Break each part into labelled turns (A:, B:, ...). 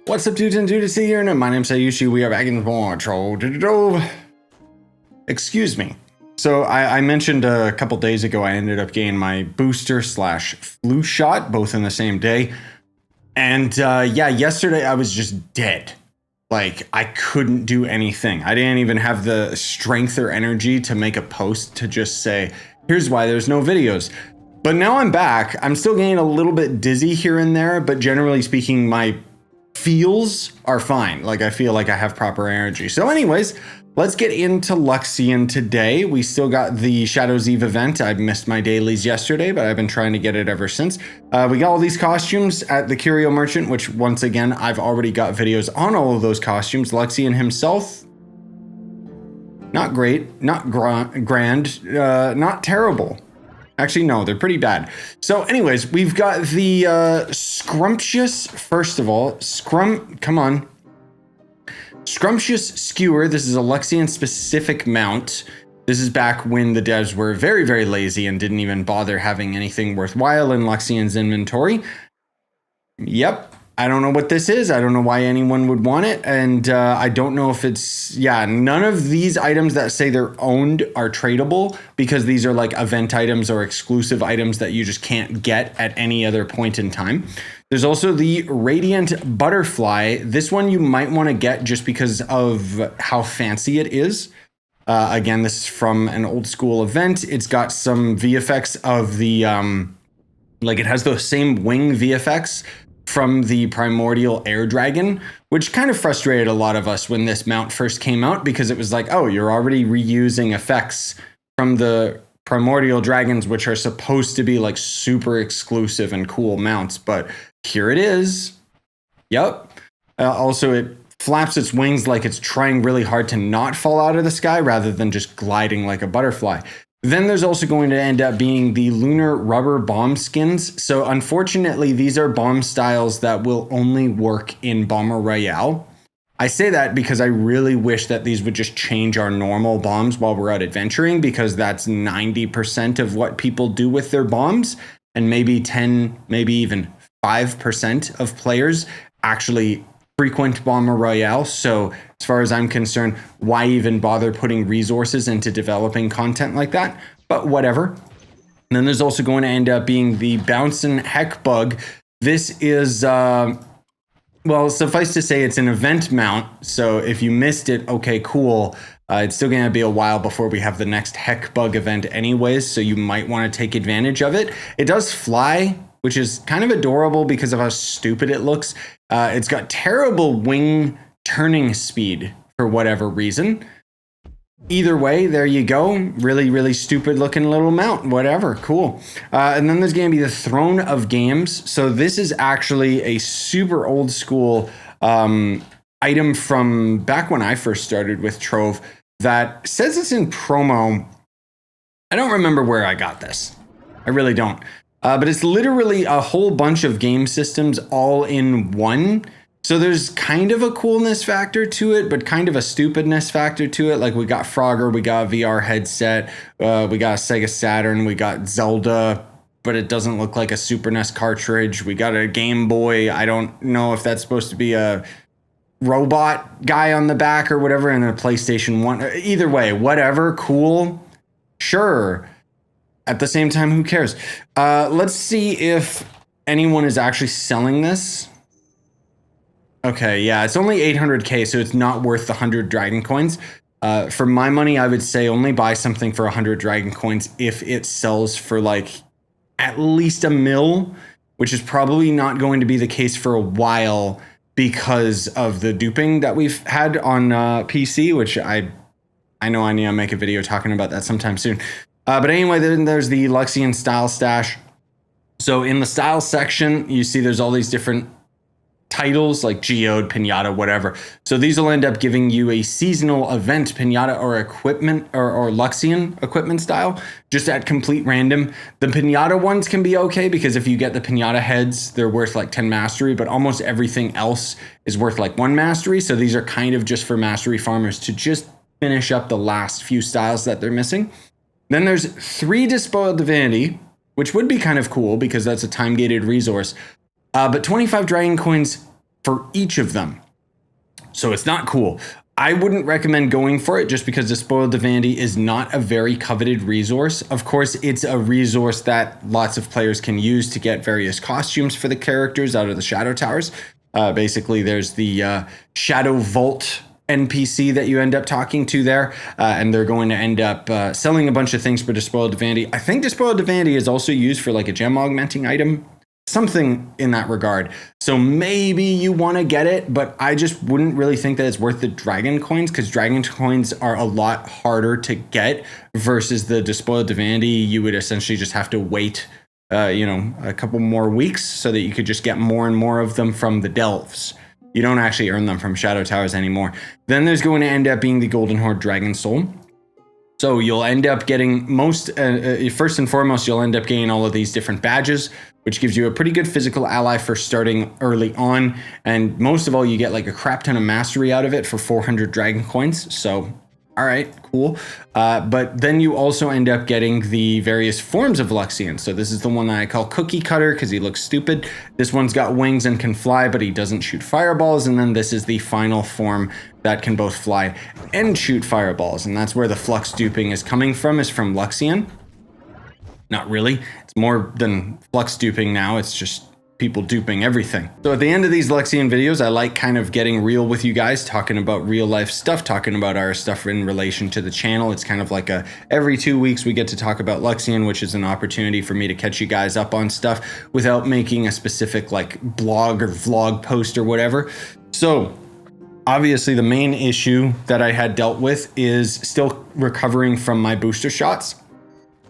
A: What's up, dudes and dudes here? And my name's Scyushi. We are back in more Trove. Excuse me. So I mentioned a couple days ago I ended up getting my booster / flu shot, both in the same day. And yeah, yesterday I was just dead. Like, I couldn't do anything. I didn't even have the strength or energy to make a post to just say, here's why there's no videos. But now I'm back. I'm still getting a little bit dizzy here and there, but generally speaking, my feels are fine. Like, I feel like I have proper energy. So anyways, let's get into Luxion today. We still got the Shadow's Eve event. I missed my dailies yesterday, but I've been trying to get it ever since. We got all these costumes at the Curio Merchant, which once again, I've already got videos on all of those costumes. Luxion himself, not great, not grand, not terrible. Actually, no, they're pretty bad. So anyways, we've got the Scrumptious, first of all, come on. Scrumptious Skewer. This is a Luxion specific mount. This is back when the devs were very, very lazy and didn't even bother having anything worthwhile in Luxion's inventory. Yep. I don't know what this is. I don't know why anyone would want it. And I don't know if it's, yeah, none of these items that say they're owned are tradable because these are like event items or exclusive items that you just can't get at any other point in time. There's also the Radiant Butterfly. This one you might want to get just because of how fancy it is. Again, this is from an old school event. It's got some VFX of the, like it has those same wing VFX from the Primordial Air Dragon, which kind of frustrated a lot of us when this mount first came out because it was like, oh, you're already reusing effects from the Primordial Dragons, which are supposed to be like super exclusive and cool mounts, but here it is. Yep. Also, it flaps its wings like it's trying really hard to not fall out of the sky rather than just gliding like a butterfly. Then there's also going to end up being the Lunar Rubber Bomb skins. So unfortunately, these are bomb styles that will only work in Bomber Royale. I say that because I really wish that these would just change our normal bombs while we're out adventuring, because that's 90% of what people do with their bombs. And maybe 10, maybe even 5% of players actually frequent Bomber Royale. So as far as I'm concerned, why even bother putting resources into developing content like that? But whatever. And then there's also going to end up being the Bouncin Heckbug. This is, well, suffice to say it's an event mount. So if you missed it, okay, cool. It's still going to be a while before we have the next Heckbug event anyways, so you might want to take advantage of it. It does fly, which is kind of adorable because of how stupid it looks. It's got terrible wing turning speed for whatever reason. Either way, there you go. Really, really stupid looking little mount. Whatever, cool. And then there's going to be the Throne of Games. So this is actually a super old school item from back when I first started with Trove that says it's in promo. I don't remember where I got this. I really don't. But it's literally a whole bunch of game systems all in one. So there's kind of a coolness factor to it, but kind of a stupidness factor to it. Like we got Frogger, we got a VR headset, we got a Sega Saturn, we got Zelda, but it doesn't look like a Super NES cartridge. We got a Game Boy. I don't know if that's supposed to be a robot guy on the back or whatever, and a PlayStation 1. Either way, whatever, cool, sure. At the same time, who cares? Let's see if anyone is actually selling this. Okay, yeah, it's only 800k, so it's not worth the 100 dragon coins. For my money, I would say only buy something for 100 dragon coins if it sells for like at least $1 million, which is probably not going to be the case for a while because of the duping that we've had on PC, which I know I need to make a video talking about that sometime soon. But anyway, then there's the Luxion Style Stash. So in the Style section, you see there's all these different titles like Geode, Pinata, whatever. So these will end up giving you a seasonal event Pinata or equipment or Luxion equipment style, just at complete random. The Pinata ones can be okay because if you get the Pinata heads, they're worth like 10 mastery, but almost everything else is worth like 1 mastery. So these are kind of just for mastery farmers to just finish up the last few styles that they're missing. Then there's 3 Despoiled Divinity, which would be kind of cool because that's a time-gated resource. But 25 dragon coins for each of them. So it's not cool. I wouldn't recommend going for it just because Despoiled Divinity is not a very coveted resource. Of course, it's a resource that lots of players can use to get various costumes for the characters out of the Shadow Towers. Basically, there's the Shadow Vault NPC that you end up talking to there, and they're going to end up selling a bunch of things for Despoiled Divinity. I think Despoiled Divinity is also used for like a gem augmenting item, something in that regard. So maybe you want to get it, but I just wouldn't really think that it's worth the dragon coins, because dragon coins are a lot harder to get versus the Despoiled Divinity. You would essentially just have to wait a couple more weeks so that you could just get more and more of them from the delves. You don't actually earn them from Shadow Towers anymore. Then there's going to end up being the Golden Hoard Dragon Soul. So you'll end up getting first and foremost, you'll end up getting all of these different badges, which gives you a pretty good physical ally for starting early on. And most of all, you get like a crap ton of mastery out of it for 400 dragon coins. So, all right, cool. But then you also end up getting the various forms of Luxion. So this is the one that I call Cookie Cutter because he looks stupid. This one's got wings and can fly, but he doesn't shoot fireballs. And then this is the final form that can both fly and shoot fireballs. And that's where the flux duping is coming from, is from Luxion. Not really. It's more than flux duping now. It's just people duping everything. So at the end of these Luxion videos, I like kind of getting real with you guys, talking about real life stuff, talking about our stuff in relation to the channel. It's kind of like every 2 weeks we get to talk about Luxion, which is an opportunity for me to catch you guys up on stuff without making a specific like blog or vlog post or whatever. So obviously the main issue that I had dealt with is still recovering from my booster shots,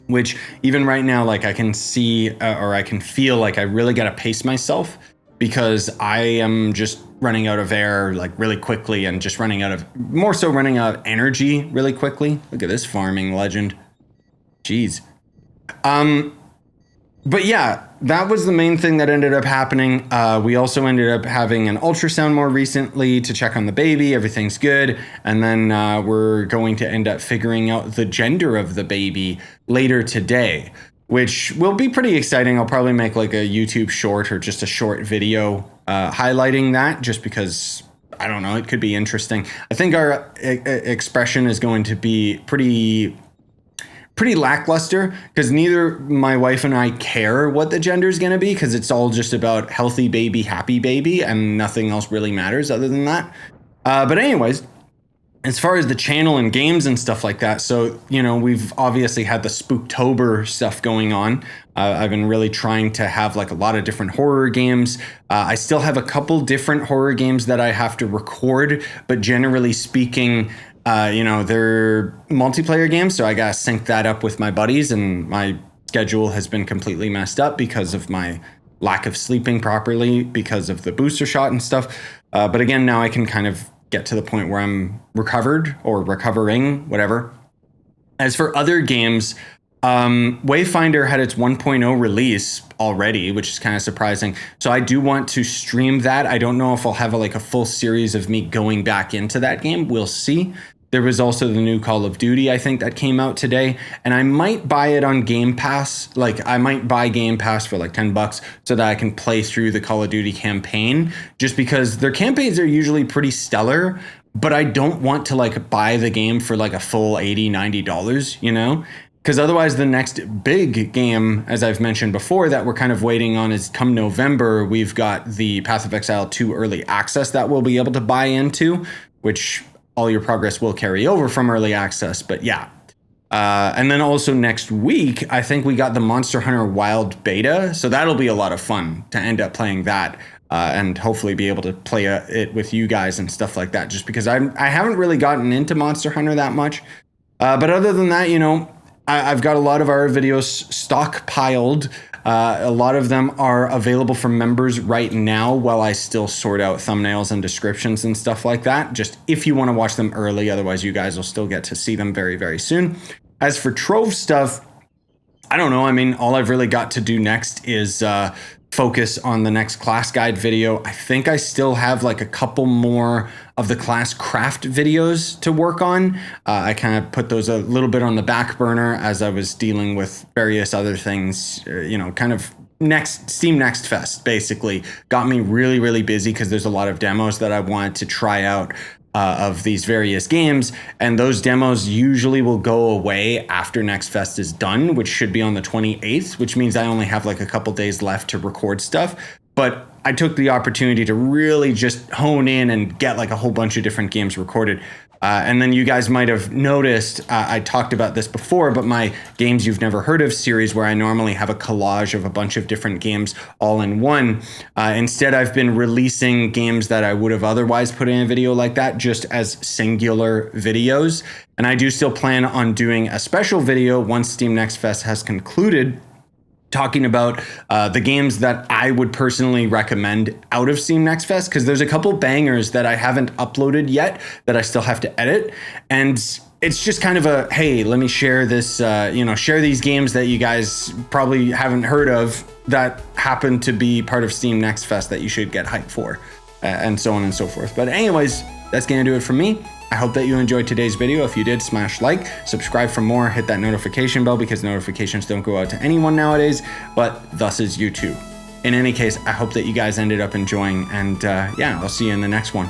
A: which even right now, like I can see or I can feel like I really got to pace myself because I am just running out of air like really quickly and just running out of energy really quickly. Look at this farming legend. Jeez. But yeah, that was the main thing that ended up happening. We also ended up having an ultrasound more recently to check on the baby. Everything's good. And then we're going to end up figuring out the gender of the baby later today, which will be pretty exciting. I'll probably make like a YouTube short or just a short video highlighting that, just because, I don't know, it could be interesting. I think our expression is going to be pretty lackluster because neither my wife and I care what the gender is going to be, because it's all just about healthy baby, happy baby, and nothing else really matters other than that. But anyways, as far as the channel and games and stuff like that, so, we've obviously had the Spooktober stuff going on. I've been really trying to have like a lot of different horror games. I still have a couple different horror games that I have to record, but generally speaking, they're multiplayer games, so I gotta sync that up with my buddies, and my schedule has been completely messed up because of my lack of sleeping properly because of the booster shot and stuff. But again, now I can kind of get to the point where I'm recovered or recovering, whatever. As for other games, Wayfinder had its 1.0 release already, which is kind of surprising. So I do want to stream that. I don't know if I'll have a full series of me going back into that game. We'll see. There was also the new Call of Duty, I think, that came out today, and I might buy it on Game Pass. Like, I might buy Game Pass for like $10 so that I can play through the Call of Duty campaign, just because their campaigns are usually pretty stellar, but I don't want to like buy the game for like a full $80, $90, Because otherwise the next big game, as I've mentioned before, that we're kind of waiting on is come November, we've got the Path of Exile 2 Early Access that we'll be able to buy into, which all your progress will carry over from Early Access, but yeah. And then also next week, I think we got the Monster Hunter Wild Beta, so that'll be a lot of fun to end up playing that. And hopefully be able to play it with you guys and stuff like that, just because I haven't really gotten into Monster Hunter that much. But other than that, I've got a lot of our videos stockpiled. A lot of them are available for members right now while I still sort out thumbnails and descriptions and stuff like that. Just if you want to watch them early, otherwise you guys will still get to see them very, very soon. As for Trove stuff, I don't know. I mean, all I've really got to do next is focus on the next class guide video. I think I still have like a couple more of the class craft videos to work on. I kind of put those a little bit on the back burner as I was dealing with various other things, kind of Steam Next Fest basically got me really, really busy because there's a lot of demos that I wanted to try out of these various games, and those demos usually will go away after Next Fest is done, which should be on the 28th, which means I only have like a couple days left to record stuff. But I took the opportunity to really just hone in and get like a whole bunch of different games recorded. And then you guys might have noticed, I talked about this before, but my Games You've Never Heard Of series, where I normally have a collage of a bunch of different games all in one. Instead, I've been releasing games that I would have otherwise put in a video like that just as singular videos. And I do still plan on doing a special video once Steam Next Fest has concluded, talking about the games that I would personally recommend out of Steam Next Fest, because there's a couple bangers that I haven't uploaded yet that I still have to edit. And it's just kind of a, hey, let me share this, share these games that you guys probably haven't heard of that happen to be part of Steam Next Fest that you should get hyped for, and so on and so forth. But anyways, that's gonna do it for me. I hope that you enjoyed today's video. If you did, smash like, subscribe for more, hit that notification bell because notifications don't go out to anyone nowadays, but thus is YouTube. In any case, I hope that you guys ended up enjoying, and yeah, I'll see you in the next one.